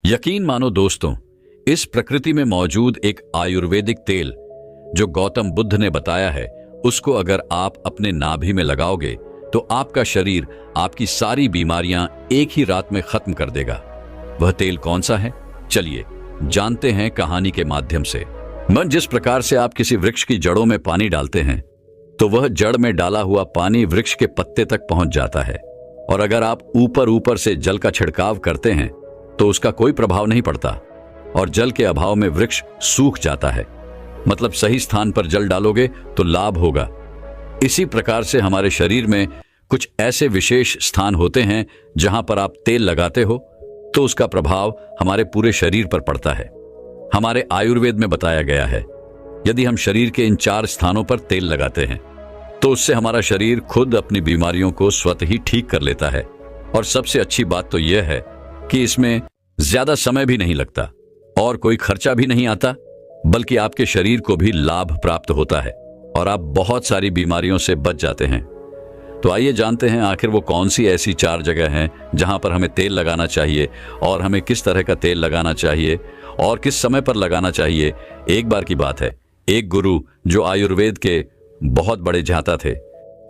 यकीन मानो दोस्तों, इस प्रकृति में मौजूद एक आयुर्वेदिक तेल जो गौतम बुद्ध ने बताया है, उसको अगर आप अपने नाभि में लगाओगे तो आपका शरीर आपकी सारी बीमारियां एक ही रात में खत्म कर देगा। वह तेल कौन सा है? चलिए जानते हैं कहानी के माध्यम से। जिस प्रकार से आप किसी वृक्ष की जड़ों में पानी डालते हैं तो वह जड़ में डाला हुआ पानी वृक्ष के पत्ते तक पहुंच जाता है, और अगर आप ऊपर ऊपर से जल का छिड़काव करते हैं तो उसका कोई प्रभाव नहीं पड़ता और जल के अभाव में वृक्ष सूख जाता है। मतलब सही स्थान पर जल डालोगे तो लाभ होगा। इसी प्रकार से हमारे शरीर में कुछ ऐसे विशेष स्थान होते हैं जहां पर आप तेल लगाते हो तो उसका प्रभाव हमारे पूरे शरीर पर पड़ता है। हमारे आयुर्वेद में बताया गया है, यदि हम शरीर के इन 4 स्थानों पर तेल लगाते हैं तो उससे हमारा शरीर खुद अपनी बीमारियों को स्वतः ही ठीक कर लेता है। और सबसे अच्छी बात तो यह है कि इसमें ज्यादा समय भी नहीं लगता और कोई खर्चा भी नहीं आता, बल्कि आपके शरीर को भी लाभ प्राप्त होता है और आप बहुत सारी बीमारियों से बच जाते हैं। तो आइए जानते हैं आखिर वो कौन सी ऐसी 4 जगह हैं जहां पर हमें तेल लगाना चाहिए और हमें किस तरह का तेल लगाना चाहिए और किस समय पर लगाना चाहिए। एक बार की बात है, एक गुरु जो आयुर्वेद के बहुत बड़े जानता थे,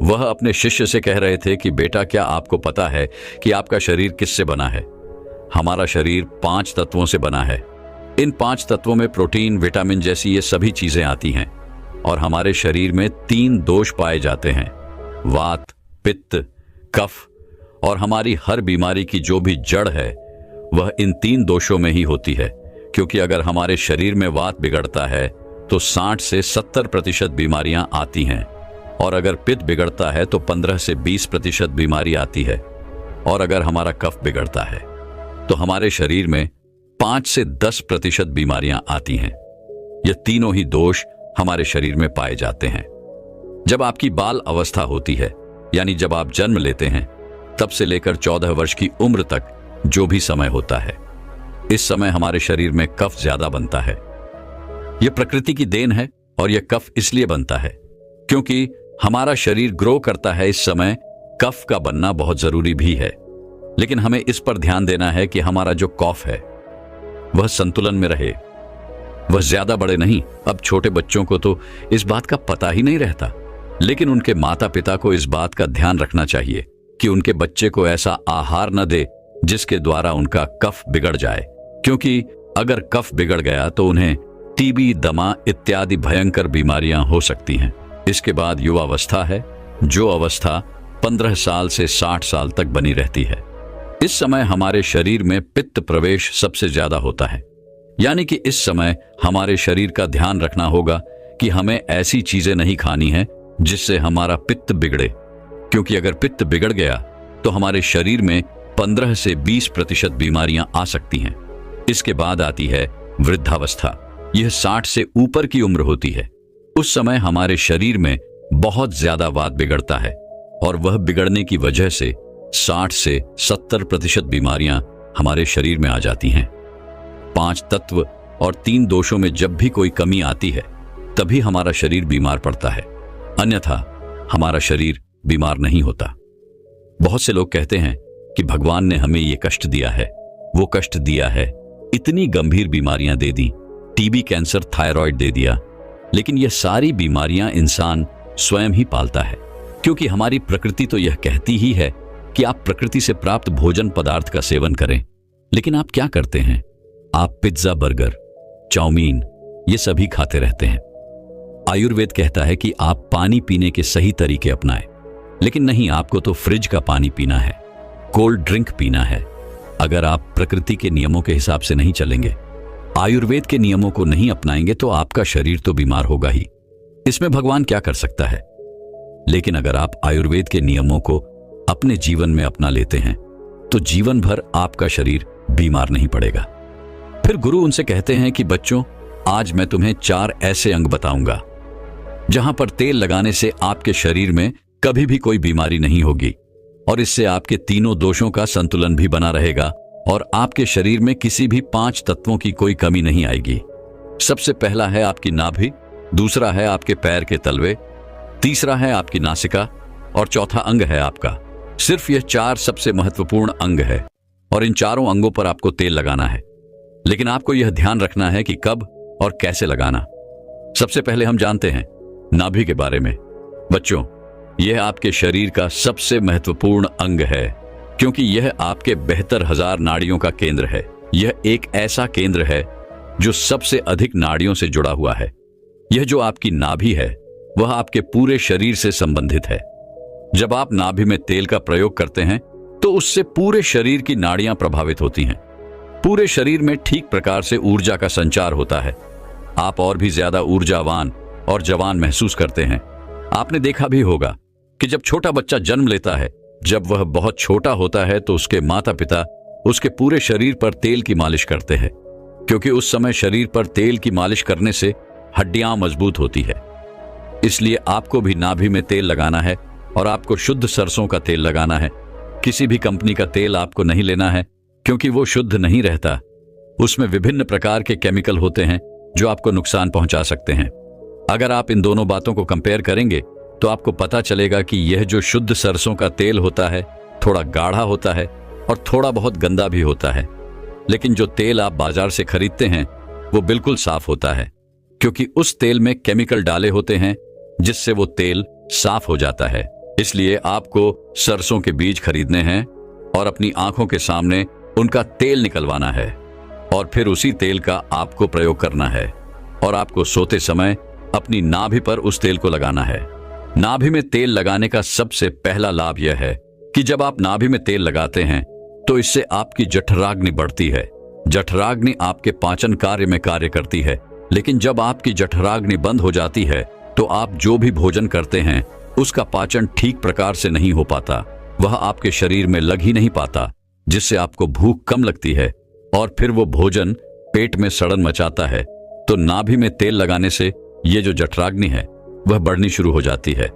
वह अपने शिष्य से कह रहे थे कि बेटा, क्या आपको पता है कि आपका शरीर किससे बना है? हमारा शरीर 5 तत्वों से बना है। इन 5 तत्वों में प्रोटीन, विटामिन जैसी ये सभी चीजें आती हैं और हमारे शरीर में 3 दोष पाए जाते हैं, वात, पित्त, कफ। और हमारी हर बीमारी की जो भी जड़ है वह इन 3 दोषों में ही होती है, क्योंकि अगर हमारे शरीर में वात बिगड़ता है तो 60 से 70% बीमारियां आती हैं, और अगर पित्त बिगड़ता है तो 15 से 20% बीमारी आती है, और अगर हमारा कफ बिगड़ता है तो हमारे शरीर में 5 से 10% बीमारियां आती हैं। ये तीनों ही दोष हमारे शरीर में पाए जाते हैं। जब आपकी बाल अवस्था होती है, यानी जब आप जन्म लेते हैं, तब से लेकर 14 वर्ष की उम्र तक जो भी समय होता है, इस समय हमारे शरीर में कफ ज्यादा बनता है। यह प्रकृति की देन है और यह कफ इसलिए बनता है क्योंकि हमारा शरीर ग्रो करता है। इस समय कफ का बनना बहुत जरूरी भी है, लेकिन हमें इस पर ध्यान देना है कि हमारा जो कफ है वह संतुलन में रहे, वह ज्यादा बड़े नहीं। अब छोटे बच्चों को तो इस बात का पता ही नहीं रहता, लेकिन उनके माता पिता को इस बात का ध्यान रखना चाहिए कि उनके बच्चे को ऐसा आहार न दे जिसके द्वारा उनका कफ बिगड़ जाए, क्योंकि अगर कफ बिगड़ गया तो उन्हें टीबी, दमा इत्यादि भयंकर बीमारियां हो सकती हैं। इसके बाद युवावस्था है, जो अवस्था 15 साल से 60 साल तक बनी रहती है। इस समय हमारे शरीर में पित्त प्रवेश सबसे ज्यादा होता है, यानी कि इस समय हमारे शरीर का ध्यान रखना होगा कि हमें ऐसी चीजें नहीं खानी है जिससे हमारा पित्त बिगड़े, क्योंकि अगर पित्त बिगड़ गया तो हमारे शरीर में 15 से 20% बीमारियां आ सकती हैं। इसके बाद आती है वृद्धावस्था। यह 60 से ऊपर की उम्र होती है। उस समय हमारे शरीर में बहुत ज्यादा वात बिगड़ता है और वह बिगड़ने की वजह से 60 से 70% बीमारियां हमारे शरीर में आ जाती हैं। 5 तत्व और 3 दोषों में जब भी कोई कमी आती है तभी हमारा शरीर बीमार पड़ता है, अन्यथा हमारा शरीर बीमार नहीं होता। बहुत से लोग कहते हैं कि भगवान ने हमें ये कष्ट दिया है, वो कष्ट दिया है, इतनी गंभीर बीमारियां दे दी, टीबी, कैंसर, थायराइड दे दिया। लेकिन ये सारी बीमारियां इंसान स्वयं ही पालता है, क्योंकि हमारी प्रकृति तो यह कहती ही है कि आप प्रकृति से प्राप्त भोजन पदार्थ का सेवन करें। लेकिन आप क्या करते हैं? आप पिज्जा, बर्गर, चाउमीन ये सभी खाते रहते हैं। आयुर्वेद कहता है कि आप पानी पीने के सही तरीके अपनाएं, लेकिन नहीं, आपको तो फ्रिज का पानी पीना है, कोल्ड ड्रिंक पीना है। अगर आप प्रकृति के नियमों के हिसाब से नहीं चलेंगे, आयुर्वेद के नियमों को नहीं अपनाएंगे, तो आपका शरीर तो बीमार होगा ही। इसमें भगवान क्या कर सकता है? लेकिन अगर आप आयुर्वेद के नियमों को अपने जीवन में अपना लेते हैं तो जीवन भर आपका शरीर बीमार नहीं पड़ेगा। फिर गुरु उनसे कहते हैं कि बच्चों, आज मैं तुम्हें 4 ऐसे अंग बताऊंगा जहां पर तेल लगाने से आपके शरीर में कभी भी कोई बीमारी नहीं होगी, और इससे आपके तीनों दोषों का संतुलन भी बना रहेगा और आपके शरीर में किसी भी 5 तत्वों की कोई कमी नहीं आएगी। सबसे पहला है आपकी नाभि, दूसरा है आपके पैर के तलवे, तीसरा है आपकी नासिका और चौथा अंग है आपका। सिर्फ यह 4 सबसे महत्वपूर्ण अंग है और इन चारों अंगों पर आपको तेल लगाना है। लेकिन आपको यह ध्यान रखना है कि कब और कैसे लगाना। सबसे पहले हम जानते हैं नाभि के बारे में। बच्चों, यह आपके शरीर का सबसे महत्वपूर्ण अंग है, क्योंकि यह आपके 72,000 नाड़ियों का केंद्र है। यह एक ऐसा केंद्र है जो सबसे अधिक नाड़ियों से जुड़ा हुआ है। यह जो आपकी नाभि है वह आपके पूरे शरीर से संबंधित है। जब आप नाभि में तेल का प्रयोग करते हैं तो उससे पूरे शरीर की नाड़ियां प्रभावित होती हैं। पूरे शरीर में ठीक प्रकार से ऊर्जा का संचार होता है। आप और भी ज्यादा ऊर्जावान और जवान महसूस करते हैं। आपने देखा भी होगा कि जब छोटा बच्चा जन्म लेता है, जब वह बहुत छोटा होता है तो उसके माता पिता उसके पूरे शरीर पर तेल की मालिश करते हैं, क्योंकि उस समय शरीर पर तेल की मालिश करने से हड्डियां मजबूत होती है। इसलिए आपको भी नाभि में तेल लगाना है और आपको शुद्ध सरसों का तेल लगाना है। किसी भी कंपनी का तेल आपको नहीं लेना है, क्योंकि वो शुद्ध नहीं रहता। उसमें विभिन्न प्रकार के केमिकल होते हैं जो आपको नुकसान पहुंचा सकते हैं। अगर आप इन दोनों बातों को कंपेयर करेंगे तो आपको पता चलेगा कि यह जो शुद्ध सरसों का तेल होता है थोड़ा गाढ़ा होता है और थोड़ा बहुत गंदा भी होता है। लेकिन जो तेल आप बाजार से खरीदते हैं वो बिल्कुल साफ होता है, क्योंकि उस तेल में केमिकल डाले होते हैं जिससे वो तेल साफ हो जाता है। इसलिए आपको सरसों के बीज खरीदने हैं और अपनी आंखों के सामने उनका तेल निकलवाना है और फिर उसी तेल का आपको प्रयोग करना है और आपको सोते समय अपनी नाभि पर उस तेल को लगाना है। नाभि में तेल लगाने का सबसे पहला लाभ यह है कि जब आप नाभि में तेल लगाते हैं तो इससे आपकी जठराग्नि बढ़ती है। जठराग्नि आपके पाचन कार्य में कार्य करती है, लेकिन जब आपकी जठराग्नि बंद हो जाती है तो आप जो भी भोजन करते हैं उसका पाचन ठीक प्रकार से नहीं हो पाता। वह आपके शरीर में लग ही नहीं पाता, जिससे आपको भूख कम लगती है और फिर वो भोजन पेट में सड़न मचाता है। तो नाभि में तेल लगाने से ये जो जठराग्नि है वह बढ़नी शुरू हो जाती है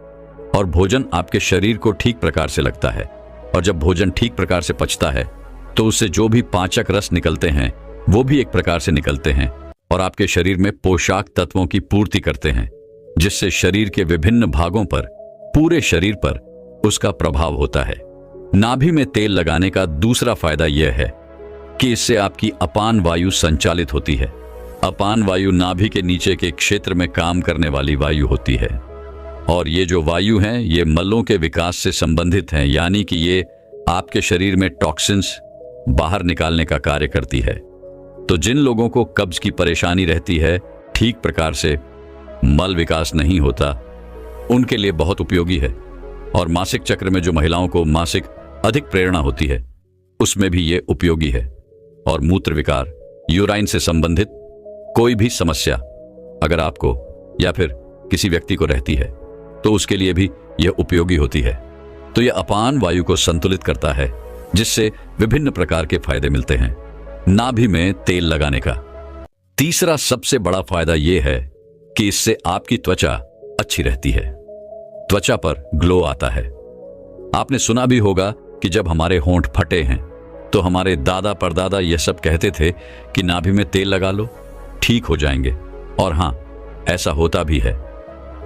और भोजन आपके शरीर को ठीक प्रकार से लगता है। और जब भोजन ठीक प्रकार से पचता है तो उससे जो भी पाचक रस निकलते हैं वो भी एक प्रकार से निकलते हैं और आपके शरीर में पोषक तत्वों की पूर्ति करते हैं, जिससे शरीर के विभिन्न भागों पर, पूरे शरीर पर उसका प्रभाव होता है। नाभि में तेल लगाने का दूसरा फायदा यह है कि इससे आपकी अपान वायु संचालित होती है। अपान वायु नाभि के नीचे के क्षेत्र में काम करने वाली वायु होती है और ये जो वायु हैं ये मलों के विकास से संबंधित हैं, यानी कि ये आपके शरीर में टॉक्सिन्स बाहर निकालने का कार्य करती है। तो जिन लोगों को कब्ज की परेशानी रहती है, ठीक प्रकार से मल विकास नहीं होता, उनके लिए बहुत उपयोगी है। और मासिक चक्र में जो महिलाओं को मासिक अधिक प्रेरणा होती है उसमें भी ये उपयोगी है। और मूत्र विकार, यूराइन से संबंधित कोई भी समस्या अगर आपको या फिर किसी व्यक्ति को रहती है तो उसके लिए भी यह उपयोगी होती है। तो यह अपान वायु को संतुलित करता है, जिससे विभिन्न प्रकार के फायदे मिलते हैं नाभि में तेल लगाने का। तीसरा सबसे बड़ा फायदा यह है कि इससे आपकी त्वचा अच्छी रहती है। त्वचा पर ग्लो आता है। आपने सुना भी होगा कि जब हमारे होंठ फटे हैं तो हमारे दादा परदादा यह सब कहते थे कि नाभि में तेल लगा लो, ठीक हो जाएंगे। और हां, ऐसा होता भी है।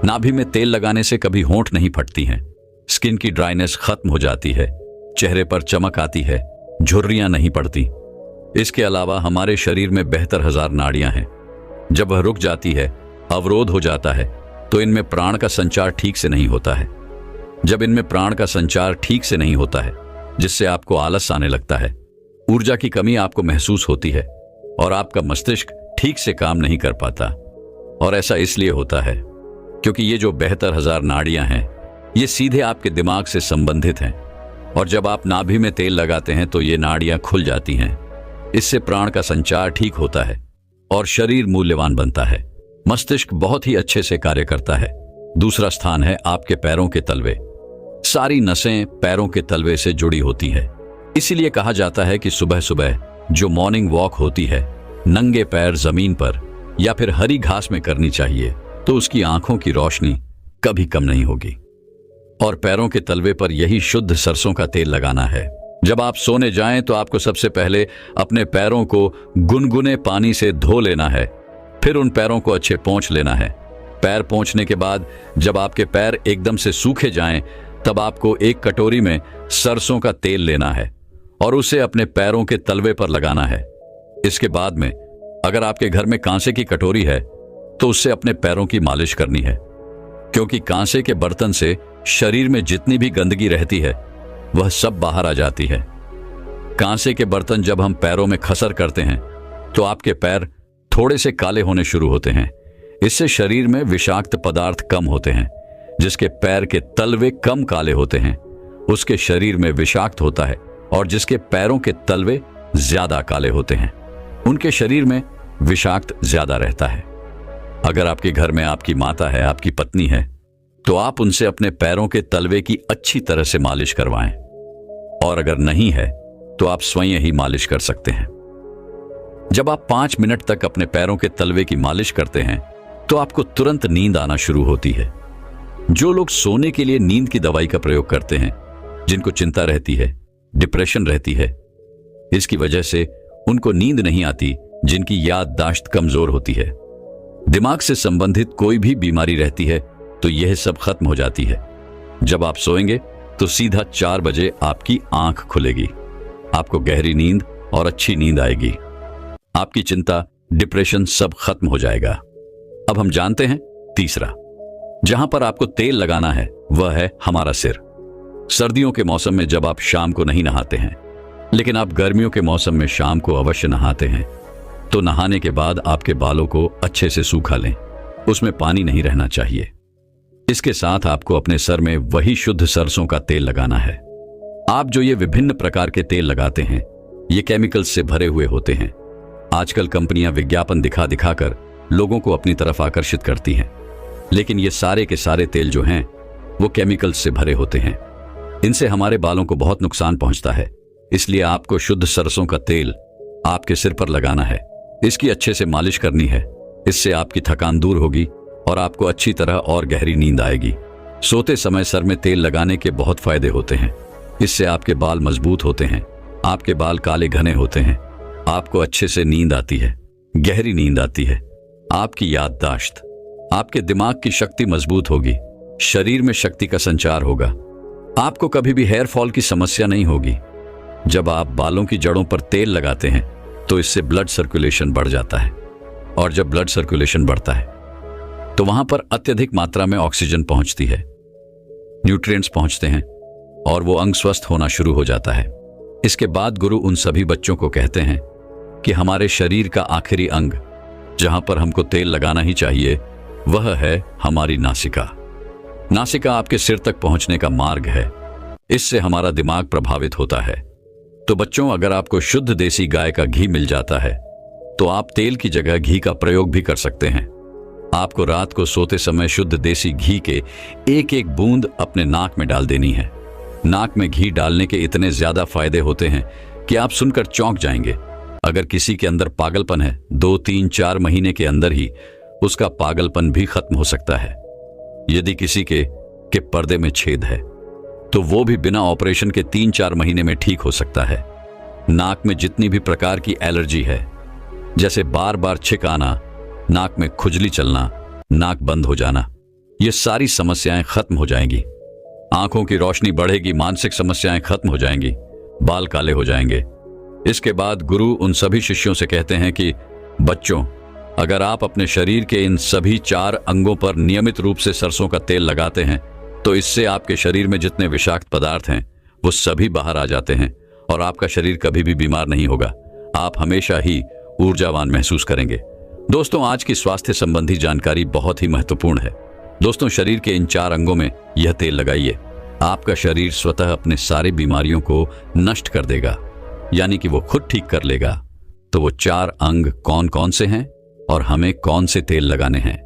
नाभि में तेल लगाने से कभी होंठ नहीं फटती हैं, स्किन की ड्राइनेस खत्म हो जाती है, चेहरे पर चमक आती है, झुर्रियां नहीं पड़ती। इसके अलावा हमारे शरीर में 72,000 नाड़ियां हैं। जब वह रुक जाती है, अवरोध हो जाता है, तो इनमें प्राण का संचार ठीक से नहीं होता है। जब इनमें प्राण का संचार ठीक से नहीं होता है, जिससे आपको आलस आने लगता है, ऊर्जा की कमी आपको महसूस होती है और आपका मस्तिष्क ठीक से काम नहीं कर पाता। और ऐसा इसलिए होता है क्योंकि ये जो 72,000 नाड़ियां हैं ये सीधे आपके दिमाग से संबंधित हैं। और जब आप नाभि में तेल लगाते हैं तो ये नाड़ियां खुल जाती हैं। इससे प्राण का संचार ठीक होता है और शरीर मूल्यवान बनता है। मस्तिष्क बहुत ही अच्छे से कार्य करता है। दूसरा स्थान है आपके पैरों के तलवे। सारी नसें पैरों के तलवे से जुड़ी होती है। इसीलिए कहा जाता है कि सुबह सुबह जो मॉर्निंग वॉक होती है, नंगे पैर जमीन पर या फिर हरी घास में करनी चाहिए, तो उसकी आंखों की रोशनी कभी कम नहीं होगी। और पैरों के तलवे पर यही शुद्ध सरसों का तेल लगाना है। जब आप सोने जाएं तो आपको सबसे पहले अपने पैरों को गुनगुने पानी से धो लेना है, फिर उन पैरों को अच्छे पोंछ लेना है। पैर पोंछने के बाद जब आपके पैर एकदम से सूखे जाएं, तब आपको एक कटोरी में सरसों का तेल लेना है और उसे अपने पैरों के तलवे पर लगाना है। इसके बाद में अगर आपके घर में कांसे की कटोरी है तो उससे अपने पैरों की मालिश करनी है, क्योंकि कांसे के बर्तन से शरीर में जितनी भी गंदगी रहती है वह सब बाहर आ जाती है। कांसे के बर्तन जब हम पैरों में खसर करते हैं तो आपके पैर थोड़े से काले होने शुरू होते हैं। इससे शरीर में विषाक्त पदार्थ कम होते हैं। जिसके पैर के तलवे कम काले होते हैं उसके शरीर में विषाक्त होता है, और जिसके पैरों के तलवे ज्यादा काले होते हैं उनके शरीर में विषाक्त ज्यादा रहता है। अगर आपके घर में आपकी माता है, आपकी पत्नी है, तो आप उनसे अपने पैरों के तलवे की अच्छी तरह से मालिश करवाएं, और अगर नहीं है तो आप स्वयं ही मालिश कर सकते हैं। जब आप 5 मिनट तक अपने पैरों के तलवे की मालिश करते हैं तो आपको तुरंत नींद आना शुरू होती है। जो लोग सोने के लिए नींद की दवाई का प्रयोग करते हैं, जिनको चिंता रहती है, डिप्रेशन रहती है, इसकी वजह से उनको नींद नहीं आती, जिनकी याददाश्त कमजोर होती है, दिमाग से संबंधित कोई भी बीमारी रहती है, तो यह सब खत्म हो जाती है। जब आप सोएंगे तो सीधा 4 बजे आपकी आंख खुलेगी, आपको गहरी नींद और अच्छी नींद आएगी। आपकी चिंता, डिप्रेशन सब खत्म हो जाएगा। अब हम जानते हैं तीसरा, जहां पर आपको तेल लगाना है वह है हमारा सिर। सर्दियों के मौसम में जब आप शाम को नहीं नहाते हैं, लेकिन आप गर्मियों के मौसम में शाम को अवश्य नहाते हैं, तो नहाने के बाद आपके बालों को अच्छे से सूखा लें। उसमें पानी नहीं रहना चाहिए। इसके साथ आपको अपने सर में वही शुद्ध सरसों का तेल लगाना है। आप जो ये विभिन्न प्रकार के तेल लगाते हैं, ये केमिकल्स से भरे हुए होते हैं। आजकल कंपनियां विज्ञापन दिखा दिखाकर लोगों को अपनी तरफ आकर्षित करती हैं, लेकिन ये सारे के सारे तेल जो हैं वो केमिकल्स से भरे होते हैं। इनसे हमारे बालों को बहुत नुकसान पहुंचता है। इसलिए आपको शुद्ध सरसों का तेल आपके सिर पर लगाना है। इसकी अच्छे से मालिश करनी है। इससे आपकी थकान दूर होगी और आपको अच्छी तरह और गहरी नींद आएगी। सोते समय सर में तेल लगाने के बहुत फायदे होते हैं। इससे आपके बाल मजबूत होते हैं, आपके बाल काले घने होते हैं, आपको अच्छे से नींद आती है, गहरी नींद आती है। आपकी याददाश्त, आपके दिमाग की शक्ति मजबूत होगी, शरीर में शक्ति का संचार होगा। आपको कभी भी हेयर फॉल की समस्या नहीं होगी। जब आप बालों की जड़ों पर तेल लगाते हैं तो इससे ब्लड सर्कुलेशन बढ़ जाता है, और जब ब्लड सर्कुलेशन बढ़ता है तो वहां पर अत्यधिक मात्रा में ऑक्सीजन पहुंचती है, न्यूट्रिएंट्स पहुंचते हैं, और वो अंग स्वस्थ होना शुरू हो जाता है। इसके बाद गुरु उन सभी बच्चों को कहते हैं कि हमारे शरीर का आखिरी अंग जहां पर हमको तेल लगाना ही चाहिए वह है हमारी नासिका। नासिका आपके सिर तक पहुंचने का मार्ग है। इससे हमारा दिमाग प्रभावित होता है। तो बच्चों, अगर आपको शुद्ध देसी गाय का घी मिल जाता है तो आप तेल की जगह घी का प्रयोग भी कर सकते हैं। आपको रात को सोते समय शुद्ध देसी घी के एक एक बूंद अपने नाक में डाल देनी है। नाक में घी डालने के इतने ज्यादा फायदे होते हैं कि आप सुनकर चौंक जाएंगे। अगर किसी के अंदर पागलपन है, 2, 3, 4 महीने के अंदर ही उसका पागलपन भी खत्म हो सकता है। यदि किसी के पर्दे में छेद है तो वो भी बिना ऑपरेशन के 3-4 महीने में ठीक हो सकता है। नाक में जितनी भी प्रकार की एलर्जी है, जैसे बार बार छिक आना, नाक में खुजली चलना, नाक बंद हो जाना, ये सारी समस्याएं खत्म हो जाएंगी। आंखों की रोशनी बढ़ेगी, मानसिक समस्याएं खत्म हो जाएंगी, बाल काले हो जाएंगे। इसके बाद गुरु उन सभी शिष्यों से कहते हैं कि बच्चों, अगर आप अपने शरीर के इन सभी 4 अंगों पर नियमित रूप से सरसों का तेल लगाते हैं तो इससे आपके शरीर में जितने विषाक्त पदार्थ हैं वो सभी बाहर आ जाते हैं, और आपका शरीर कभी भी बीमार नहीं होगा। आप हमेशा ही ऊर्जावान महसूस करेंगे। दोस्तों, आज की स्वास्थ्य संबंधी जानकारी बहुत ही महत्वपूर्ण है। दोस्तों, शरीर के इन 4 अंगों में यह तेल लगाइए। आपका शरीर स्वतः अपने सारी बीमारियों को नष्ट कर देगा, यानी कि वो खुद ठीक कर लेगा। तो वो 4 अंग कौन कौन से हैं और हमें कौन से तेल लगाने हैं,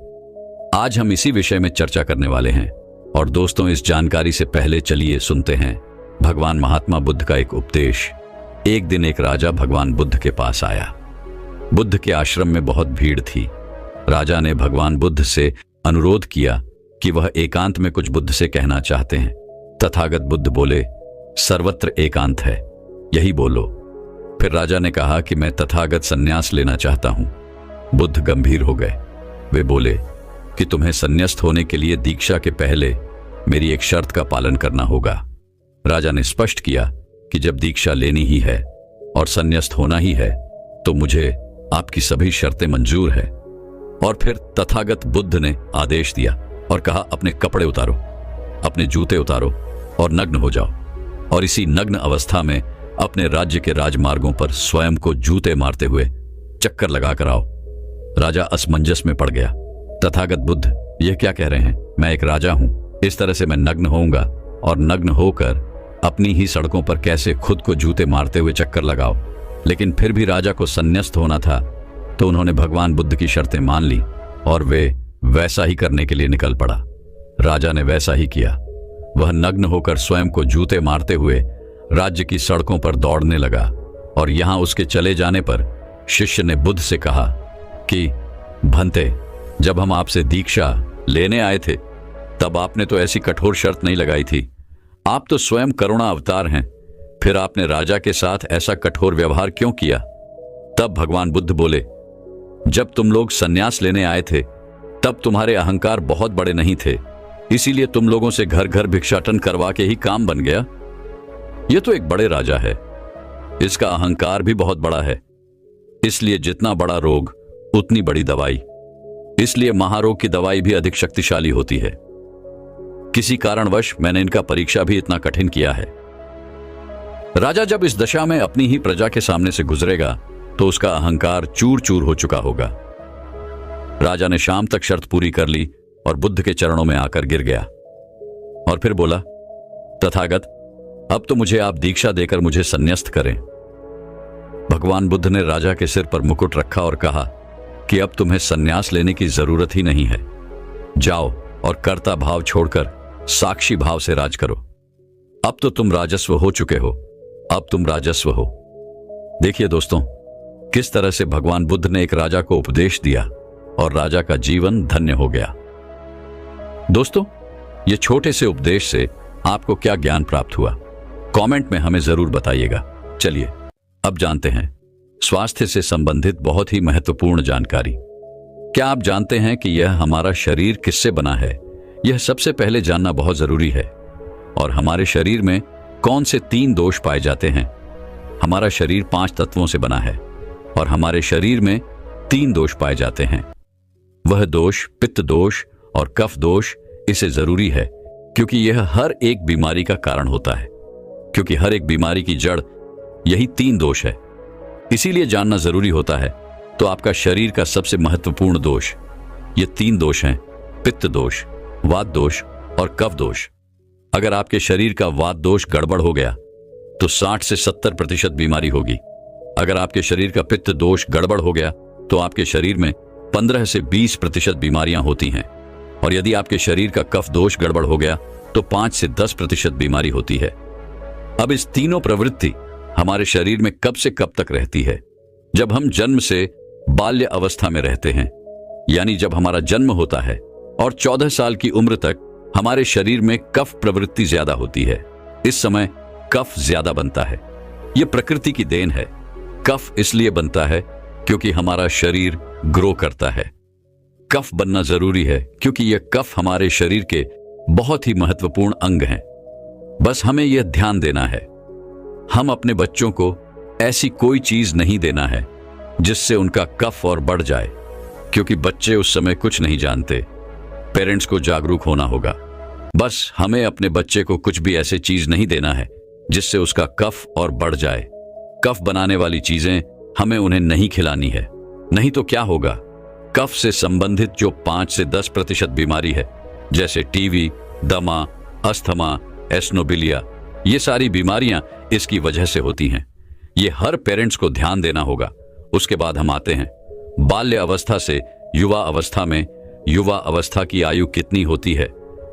आज हम इसी विषय में चर्चा करने वाले हैं। और दोस्तों, इस जानकारी से पहले चलिए सुनते हैं भगवान महात्मा बुद्ध का एक उपदेश। एक दिन एक राजा भगवान बुद्ध के पास आया। बुद्ध के आश्रम में बहुत भीड़ थी। राजा ने भगवान बुद्ध से अनुरोध किया कि वह एकांत में कुछ बुद्ध से कहना चाहते हैं। तथागत बुद्ध बोले, सर्वत्र एकांत है, यही बोलो। फिर राजा ने कहा कि मैं तथागत संन्यास लेना चाहता हूं। बुद्ध गंभीर हो गए। वे बोले कि तुम्हें संन्यास्त होने के लिए दीक्षा के पहले मेरी एक शर्त का पालन करना होगा। राजा ने स्पष्ट किया कि जब दीक्षा लेनी ही है और संन्यास्त होना ही है तो मुझे आपकी सभी शर्तें मंजूर है। और फिर तथागत बुद्ध ने आदेश दिया और कहा, अपने कपड़े उतारो, अपने जूते उतारो और नग्न हो जाओ, और इसी नग्न अवस्था में अपने राज्य के राजमार्गों पर स्वयं को जूते मारते हुए चक्कर लगाकर आओ। राजा असमंजस में पड़ गया। तथागत बुद्ध यह क्या कह रहे हैं? मैं एक राजा हूं, इस तरह से मैं नग्न होऊंगा और नग्न होकर अपनी ही सड़कों पर कैसे खुद को जूते मारते हुए चक्कर लगाओ। लेकिन फिर भी राजा को संन्यास्त होना था, तो उन्होंने भगवान बुद्ध की शर्तें मान ली और वे वैसा ही करने के लिए निकल पड़ा। राजा ने वैसा ही किया। वह नग्न होकर स्वयं को जूते मारते हुए राज्य की सड़कों पर दौड़ने लगा। और यहां उसके चले जाने पर शिष्य ने बुद्ध से कहा कि भंते, जब हम आपसे दीक्षा लेने आए थे तब आपने तो ऐसी कठोर शर्त नहीं लगाई थी। आप तो स्वयं करुणा अवतार हैं, फिर आपने राजा के साथ ऐसा कठोर व्यवहार क्यों किया? तब भगवान बुद्ध बोले, जब तुम लोग संन्यास लेने आए थे तब तुम्हारे अहंकार बहुत बड़े नहीं थे, इसीलिए तुम लोगों से घर घर भिक्षाटन करवा के ही काम बन गया। यह तो एक बड़े राजा है, इसका अहंकार भी बहुत बड़ा है, इसलिए जितना बड़ा रोग उतनी बड़ी दवाई, इसलिए महारोग की दवाई भी अधिक शक्तिशाली होती है। किसी कारणवश मैंने इनका परीक्षा भी इतना कठिन किया है। राजा जब इस दशा में अपनी ही प्रजा के सामने से गुजरेगा तो उसका अहंकार चूर चूर हो चुका होगा। राजा ने शाम तक शर्त पूरी कर ली और बुद्ध के चरणों में आकर गिर गया और फिर बोला, तथागत, अब तो मुझे आप दीक्षा देकर मुझे संन्यास्त करें। भगवान बुद्ध ने राजा के सिर पर मुकुट रखा और कहा कि अब तुम्हें संन्यास लेने की जरूरत ही नहीं है। जाओ और कर्ता भाव छोड़कर साक्षी भाव से राज करो। अब तो तुम राजस्व हो चुके हो, अब तुम राजस्व हो। देखिए दोस्तों, किस तरह से भगवान बुद्ध ने एक राजा को उपदेश दिया और राजा का जीवन धन्य हो गया। दोस्तों, ये छोटे से उपदेश से आपको क्या ज्ञान प्राप्त हुआ? कमेंट में हमें जरूर बताइएगा। चलिए अब जानते हैं स्वास्थ्य से संबंधित बहुत ही महत्वपूर्ण जानकारी। क्या आप जानते हैं कि यह हमारा शरीर किससे बना है? यह सबसे पहले जानना बहुत जरूरी है। और हमारे शरीर में कौन से 3 दोष पाए जाते हैं? हमारा शरीर 5 तत्वों से बना है और हमारे शरीर में 3 दोष पाए जाते हैं। वह दोष पित्त दोष और कफ दोष इसे जरूरी है क्योंकि यह हर एक बीमारी का कारण होता है, क्योंकि हर एक बीमारी की जड़ यही 3 दोष है। इसीलिए जानना जरूरी होता है। तो आपका शरीर का सबसे महत्वपूर्ण दोष ये 3 दोष हैं, पित्त दोष, वात दोष और कफ दोष। अगर आपके शरीर का वात दोष गड़बड़ हो गया तो 60 से 70% बीमारी होगी। अगर आपके शरीर का पित्त दोष गड़बड़ हो गया तो आपके शरीर में 15 से 20% बीमारियां होती हैं। और यदि आपके शरीर का कफ दोष गड़बड़ हो गया तो 5 से 10% बीमारी होती है। अब इस तीनों प्रवृत्ति हमारे शरीर में कब से कब तक रहती है? जब हम जन्म से बाल्य अवस्था में रहते हैं, यानी जब हमारा जन्म होता है और 14 साल की उम्र तक हमारे शरीर में कफ प्रवृत्ति ज्यादा होती है। इस समय कफ ज्यादा बनता है। यह प्रकृति की देन है। कफ इसलिए बनता है क्योंकि हमारा शरीर ग्रो करता है। कफ बनना जरूरी है क्योंकि यह कफ हमारे शरीर के बहुत ही महत्वपूर्ण अंग हैं। बस हमें यह ध्यान देना है, हम अपने बच्चों को ऐसी कोई चीज नहीं देना है जिससे उनका कफ और बढ़ जाए, क्योंकि बच्चे उस समय कुछ नहीं जानते। पेरेंट्स को जागरूक होना होगा। बस हमें अपने बच्चे को कुछ भी ऐसे चीज नहीं देना है जिससे उसका कफ और बढ़ जाए। कफ बनाने वाली चीजें हमें उन्हें नहीं खिलानी है। नहीं तो क्या होगा, कफ से संबंधित जो 5 से 10% बीमारी है, जैसे टीवी, दमा, अस्थमा, एस्नोबिलिया, ये सारी बीमारियां इसकी वजह से होती हैं। ये हर पेरेंट्स को ध्यान देना होगा। उसके बाद हम आते हैं बाल्य अवस्था से युवा अवस्था में। युवा अवस्था की आयु कितनी होती है?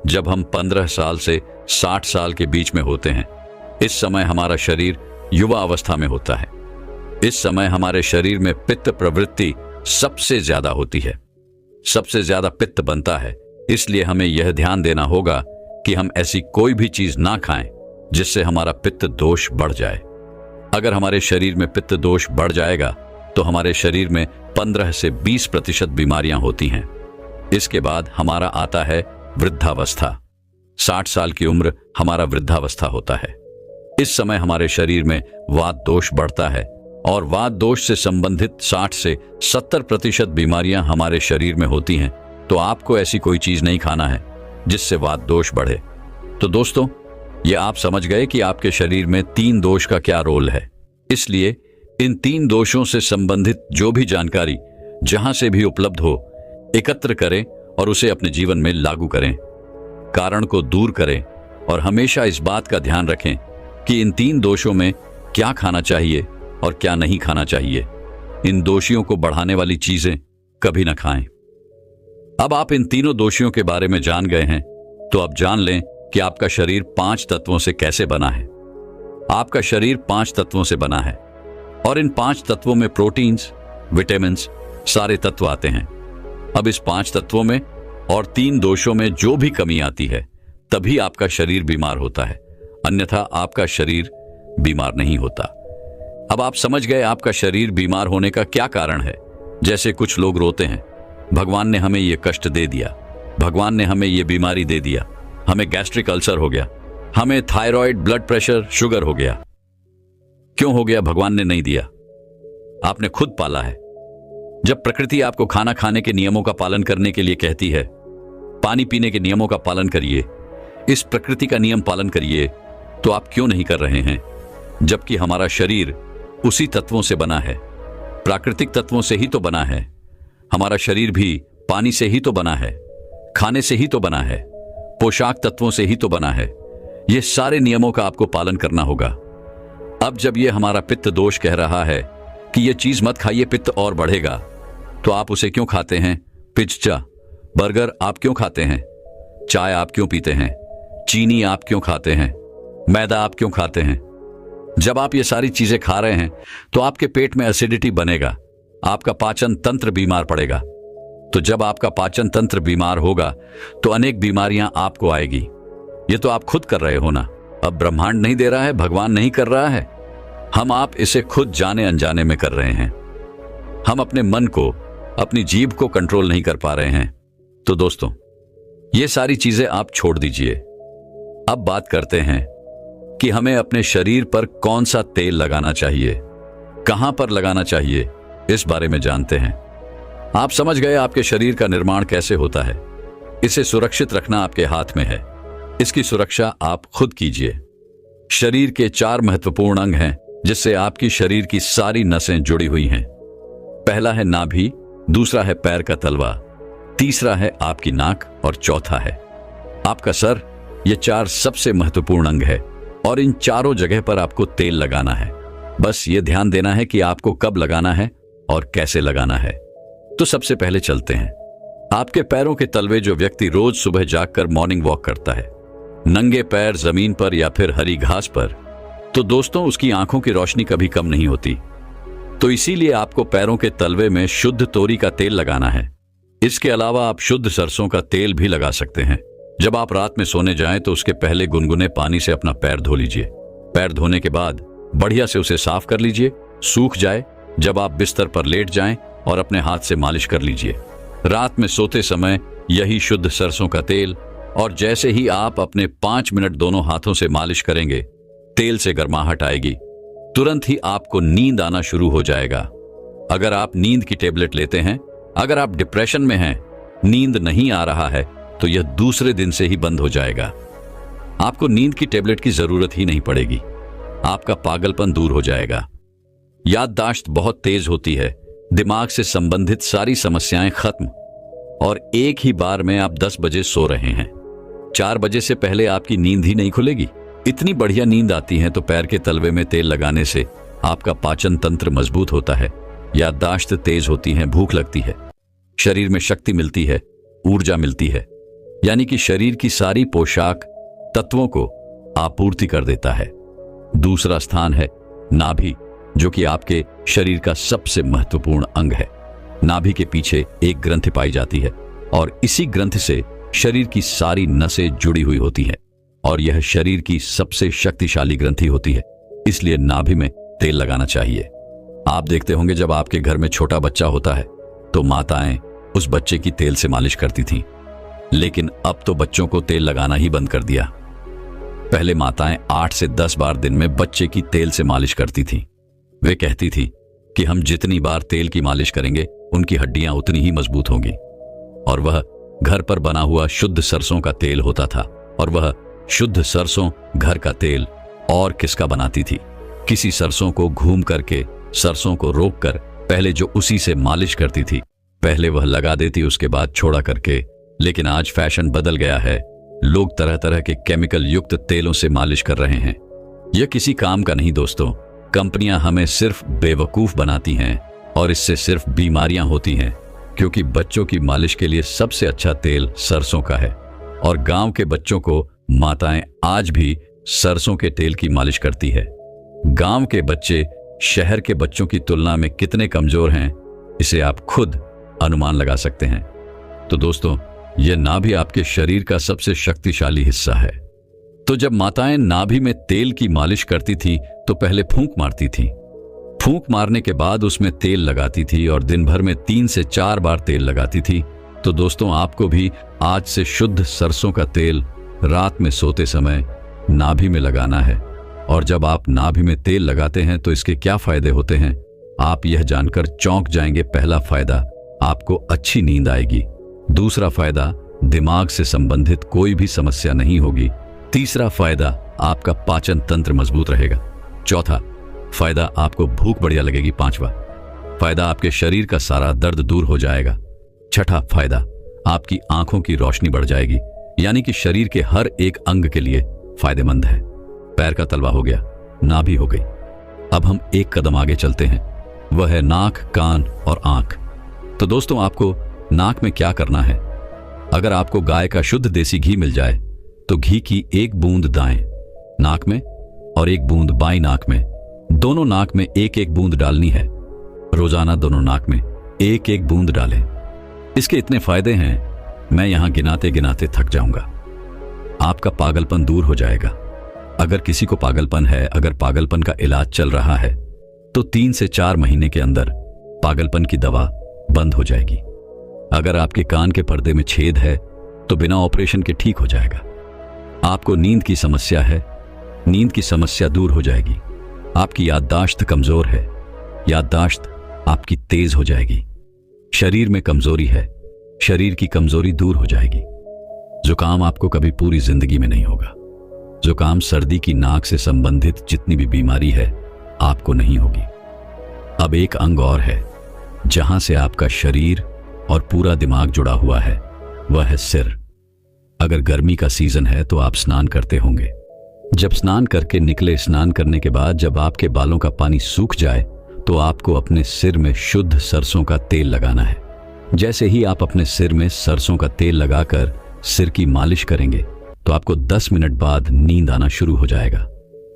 जब हम 15 साल से 60 साल के बीच में होते हैं। इस समय हमारा शरीर युवा अवस्था में होता है। इस समय हमारे शरीर में पित्त प्रवृत्ति सबसे ज्यादा होती है, सबसे ज्यादा पित्त बनता है। इसलिए हमें यह ध्यान देना होगा कि हम ऐसी कोई भी चीज ना खाएं जिससे हमारा पित्त दोष बढ़ जाए। अगर हमारे शरीर में पित्त दोष बढ़ जाएगा तो हमारे शरीर में 15 से 20% बीमारियां होती हैं। इसके बाद हमारा आता है वृद्धावस्था। 60 साल की उम्र हमारा वृद्धावस्था होता है। इस समय हमारे शरीर में वात दोष बढ़ता है और वात दोष से संबंधित 60 से 70% बीमारियां हमारे शरीर में होती हैं, तो आपको ऐसी कोई चीज नहीं खाना है जिससे वात दोष बढ़े। तो दोस्तों, ये आप समझ गए कि आपके शरीर में 3 दोष का क्या रोल है। इसलिए इन 3 दोषों से संबंधित जो भी जानकारी जहां से भी उपलब्ध हो, एकत्र करें और उसे अपने जीवन में लागू करें। कारण को दूर करें और हमेशा इस बात का ध्यान रखें कि इन 3 दोषों में क्या खाना चाहिए और क्या नहीं खाना चाहिए। इन दोषियों को बढ़ाने वाली चीजें कभी ना खाएं। अब आप इन तीनों दोषियों के बारे में जान गए हैं, तो अब जान लें कि आपका शरीर 5 तत्वों से कैसे बना है। आपका शरीर 5 तत्वों से बना है और इन 5 तत्वों में प्रोटीन्स, विटामिन्स, सारे तत्व आते हैं। अब इस 5 तत्वों में और 3 दोषों में जो भी कमी आती है, तभी आपका शरीर बीमार होता है, अन्यथा आपका शरीर बीमार नहीं होता। अब आप समझ गए आपका शरीर बीमार होने का क्या कारण है। जैसे कुछ लोग रोते हैं, भगवान ने हमें ये कष्ट दे दिया, भगवान ने हमें ये बीमारी दे दिया, हमें गैस्ट्रिक अल्सर हो गया, हमें थायराइड, ब्लड प्रेशर, शुगर हो गया। क्यों हो गया? भगवान ने नहीं दिया, आपने खुद पाला है। जब प्रकृति आपको खाना खाने के नियमों का पालन करने के लिए कहती है, पानी पीने के नियमों का पालन करिए, इस प्रकृति का नियम पालन करिए, तो आप क्यों नहीं कर रहे हैं? जबकि हमारा शरीर उसी तत्वों से बना है, प्राकृतिक तत्वों से ही तो बना है। हमारा शरीर भी पानी से ही तो बना है, खाने से ही तो बना है, पोशाक तत्वों से ही तो बना है। ये सारे नियमों का आपको पालन करना होगा। अब जब ये हमारा पित्त दोष कह रहा है कि ये चीज मत खाइए, पित्त और बढ़ेगा, तो आप उसे क्यों खाते हैं? पिज्जा, बर्गर आप क्यों खाते हैं? चाय आप क्यों पीते हैं? चीनी आप क्यों खाते हैं? मैदा आप क्यों खाते हैं? जब आप ये सारी चीजें खा रहे हैं तो आपके पेट में एसिडिटी बनेगा, आपका पाचन तंत्र बीमार पड़ेगा। तो जब आपका पाचन तंत्र बीमार होगा तो अनेक बीमारियां आपको आएगी। ये तो आप खुद कर रहे हो ना। अब ब्रह्मांड नहीं दे रहा है, भगवान नहीं कर रहा है, हम आप इसे खुद जाने अनजाने में कर रहे हैं। हम अपने मन को, अपनी जीभ को कंट्रोल नहीं कर पा रहे हैं। तो दोस्तों, ये सारी चीजें आप छोड़ दीजिए। अब बात करते हैं कि हमें अपने शरीर पर कौन सा तेल लगाना चाहिए, कहां पर लगाना चाहिए, इस बारे में जानते हैं। आप समझ गए आपके शरीर का निर्माण कैसे होता है। इसे सुरक्षित रखना आपके हाथ में है। इसकी सुरक्षा आप खुद कीजिए। शरीर के 4 महत्वपूर्ण अंग हैं जिससे आपकी शरीर की सारी नसें जुड़ी हुई हैं। पहला है नाभि, दूसरा है पैर का तलवा, तीसरा है आपकी नाक और चौथा है आपका सर। ये 4 सबसे महत्वपूर्ण अंग है और इन चारों जगह पर आपको तेल लगाना है। बस ये ध्यान देना है कि आपको कब लगाना है और कैसे लगाना है। तो सबसे पहले चलते हैं आपके पैरों के तलवे। जो व्यक्ति रोज सुबह जागकर मॉर्निंग वॉक करता है, नंगे पैर जमीन पर या फिर हरी घास पर, तो दोस्तों उसकी आंखों की रोशनी कभी कम नहीं होती। तो इसीलिए आपको पैरों के तलवे में शुद्ध तोरी का तेल लगाना है। इसके अलावा आप शुद्ध सरसों का तेल भी लगा सकते हैं। जब आप रात में सोने जाएं तो उसके पहले गुनगुने पानी से अपना पैर धो लीजिए। पैर धोने के बाद बढ़िया से उसे साफ कर लीजिए, सूख जाए। जब आप बिस्तर पर लेट जाएं और अपने हाथ से मालिश कर लीजिए। रात में सोते समय यही शुद्ध सरसों का तेल, और जैसे ही आप अपने 5 मिनट दोनों हाथों से मालिश करेंगे, तेल से गर्माहट आएगी, तुरंत ही आपको नींद आना शुरू हो जाएगा। अगर आप नींद की टेबलेट लेते हैं, अगर आप डिप्रेशन में हैं, नींद नहीं आ रहा है, तो यह दूसरे दिन से ही बंद हो जाएगा। आपको नींद की टेबलेट की जरूरत ही नहीं पड़ेगी। आपका पागलपन दूर हो जाएगा। याददाश्त बहुत तेज होती है, दिमाग से संबंधित सारी समस्याएं खत्म, और एक ही बार में आप 10 बजे सो रहे हैं। 4 बजे से पहले आपकी नींद ही नहीं खुलेगी। इतनी बढ़िया नींद आती है। तो पैर के तलवे में तेल लगाने से आपका पाचन तंत्र मजबूत होता है, याददाश्त तेज होती है, भूख लगती है, शरीर में शक्ति मिलती है, ऊर्जा मिलती है, यानी कि शरीर की सारी पोशाक तत्वों को आपूर्ति कर देता है। दूसरा स्थान है नाभि, जो कि आपके शरीर का सबसे महत्वपूर्ण अंग है। नाभि के पीछे एक ग्रंथि पाई जाती है और इसी ग्रंथि से शरीर की सारी नसें जुड़ी हुई होती हैं, और यह शरीर की सबसे शक्तिशाली ग्रंथि होती है। इसलिए नाभि में तेल लगाना चाहिए। आप देखते होंगे जब आपके घर में छोटा बच्चा होता है तो माताएं उस बच्चे की तेल से मालिश करती थीं, लेकिन अब तो बच्चों को तेल लगाना ही बंद कर दिया। पहले माताएं 8 से 10 बार दिन में बच्चे की तेल से मालिश करती थीं, वे कहती थी कि हम जितनी बार तेल की मालिश करेंगे उनकी हड्डियां उतनी ही मजबूत होंगी। और वह घर पर बना हुआ शुद्ध सरसों का तेल होता था। और वह शुद्ध सरसों घर का तेल और किसका बनाती थी? किसी सरसों को घूम करके, सरसों को रोककर पहले जो उसी से मालिश करती थी, पहले वह लगा देती, उसके बाद छोड़ा करके। लेकिन आज फैशन बदल गया है, लोग तरह तरह के केमिकल युक्त तेलों से मालिश कर रहे हैं। यह किसी काम का नहीं दोस्तों। कंपनियां हमें सिर्फ बेवकूफ बनाती हैं और इससे सिर्फ बीमारियां होती हैं, क्योंकि बच्चों की मालिश के लिए सबसे अच्छा तेल सरसों का है। और गांव के बच्चों को माताएं आज भी सरसों के तेल की मालिश करती है। गांव के बच्चे शहर के बच्चों की तुलना में कितने कमजोर हैं, इसे आप खुद अनुमान लगा सकते हैं। तो दोस्तों, यह नाभि आपके शरीर का सबसे शक्तिशाली हिस्सा है। तो जब माताएं नाभि में तेल की मालिश करती थी तो पहले फूंक मारती थी। फूंक मारने के बाद उसमें तेल लगाती थी और दिन भर में 3 से 4 बार तेल लगाती थी। तो दोस्तों, आपको भी आज से शुद्ध सरसों का तेल रात में सोते समय नाभि में लगाना है। और जब आप नाभि में तेल लगाते हैं तो इसके क्या फायदे होते हैं, आप यह जानकर चौंक जाएंगे। पहला फायदा, आपको अच्छी नींद आएगी। दूसरा फायदा, दिमाग से संबंधित कोई भी समस्या नहीं होगी। तीसरा फायदा, आपका पाचन तंत्र मजबूत रहेगा। चौथा फायदा, आपको भूख बढ़िया लगेगी। पांचवा फायदा, आपके शरीर का सारा दर्द दूर हो जाएगा। छठा फायदा, आपकी आंखों की रोशनी बढ़ जाएगी, यानी कि शरीर के हर एक अंग के लिए फायदेमंद है। पैर का तलवा हो गया, नाभि हो गई। अब हम एक कदम आगे चलते हैं, वह है नाक, कान और आंख। तो दोस्तों, आपको नाक में क्या करना है? अगर आपको गाय का शुद्ध देसी घी मिल जाए तो घी की 1 बूंद दाएं नाक में और 1 बूंद बाईं नाक में, दोनों नाक में 1-1 बूंद डालनी है। रोजाना दोनों नाक में 1-1 बूंद डालें। इसके इतने फायदे हैं, मैं यहां गिनाते गिनाते थक जाऊंगा। आपका पागलपन दूर हो जाएगा। अगर किसी को पागलपन है, अगर पागलपन का इलाज चल रहा है, तो 3 से 4 महीने के अंदर पागलपन की दवा बंद हो जाएगी। अगर आपके कान के पर्दे में छेद है तो बिना ऑपरेशन के ठीक हो जाएगा। आपको नींद की समस्या है, नींद की समस्या दूर हो जाएगी। आपकी याददाश्त कमजोर है, याददाश्त आपकी तेज हो जाएगी। शरीर में कमजोरी है, शरीर की कमजोरी दूर हो जाएगी। जुकाम आपको कभी पूरी जिंदगी में नहीं होगा। जुकाम, सर्दी की नाक से संबंधित जितनी भी बीमारी है, आपको नहीं होगी। अब एक अंग और है जहां से आपका शरीर और पूरा दिमाग जुड़ा हुआ है, वह है सिर। अगर गर्मी का सीजन है तो आप स्नान करते होंगे। जब स्नान करके निकले, स्नान करने के बाद जब आपके बालों का पानी सूख जाए तो आपको अपने सिर में शुद्ध सरसों का तेल लगाना है। जैसे ही आप अपने सिर में सरसों का तेल लगाकर सिर की मालिश करेंगे तो आपको 10 मिनट बाद नींद आना शुरू हो जाएगा।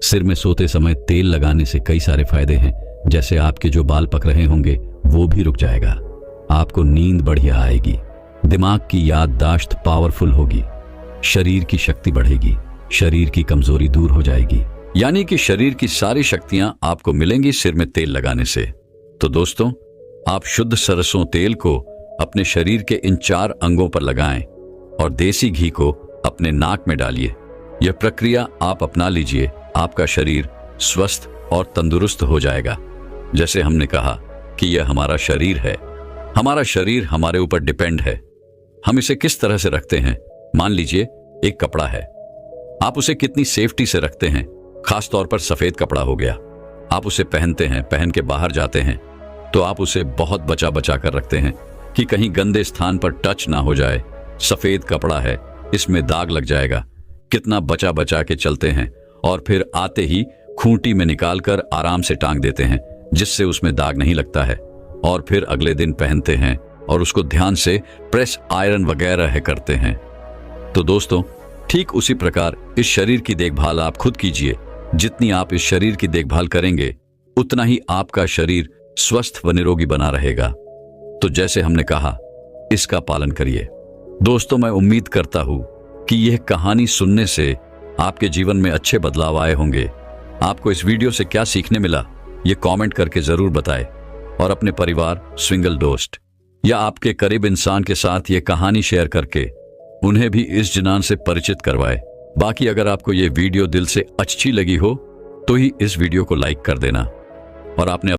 सिर में सोते समय तेल लगाने से कई सारे फायदे हैं, जैसे आपके जो बाल पक रहे होंगे वो भी रुक जाएगा। आपको नींद बढ़िया आएगी, दिमाग की याददाश्त पावरफुल होगी, शरीर की शक्ति बढ़ेगी, शरीर की कमजोरी दूर हो जाएगी। यानी कि शरीर की सारी शक्तियां आपको मिलेंगी सिर में तेल लगाने से। तो दोस्तों, आप शुद्ध सरसों तेल को अपने शरीर के इन 4 अंगों पर लगाएं और देसी घी को अपने नाक में डालिए। यह प्रक्रिया आप अपना लीजिए, आपका शरीर स्वस्थ और तंदुरुस्त हो जाएगा। जैसे हमने कहा कि यह हमारा शरीर है, हमारा शरीर हमारे ऊपर डिपेंड है। हम इसे किस तरह से रखते हैं? मान लीजिए एक कपड़ा है, आप उसे कितनी सेफ्टी से रखते हैं। खास तौर पर सफेद कपड़ा हो गया, आप उसे पहनते हैं, पहन के बाहर जाते हैं तो आप उसे बहुत बचा बचा कर रखते हैं कि कहीं गंदे स्थान पर टच ना हो जाए। सफेद कपड़ा है, इसमें दाग लग जाएगा, कितना बचा बचा के चलते हैं और फिर आते ही खूंटी में निकालकर आराम से टांग देते हैं, जिससे उसमें दाग नहीं लगता है। और फिर अगले दिन पहनते हैं और उसको ध्यान से प्रेस, आयरन वगैरह करते हैं। तो दोस्तों, ठीक उसी प्रकार इस शरीर की देखभाल आप खुद कीजिए। जितनी आप इस शरीर की देखभाल करेंगे उतना ही आपका शरीर स्वस्थ व निरोगी बना रहेगा। तो जैसे हमने कहा, इसका पालन करिए। दोस्तों, मैं उम्मीद करता हूं कि यह कहानी सुनने से आपके जीवन में अच्छे बदलाव आए होंगे। आपको इस वीडियो से क्या सीखने मिला, ये कमेंट करके जरूर बताएं और अपने परिवार, सिंगल दोस्त या आपके करीब इंसान के साथ ये कहानी शेयर करके उन्हें भी इस जिनान से परिचित करवाएं। बाकी अगर आपको ये वीडियो दिल से अच्छी लगी हो तो ही इस वीडियो को लाइक कर देना। और आपने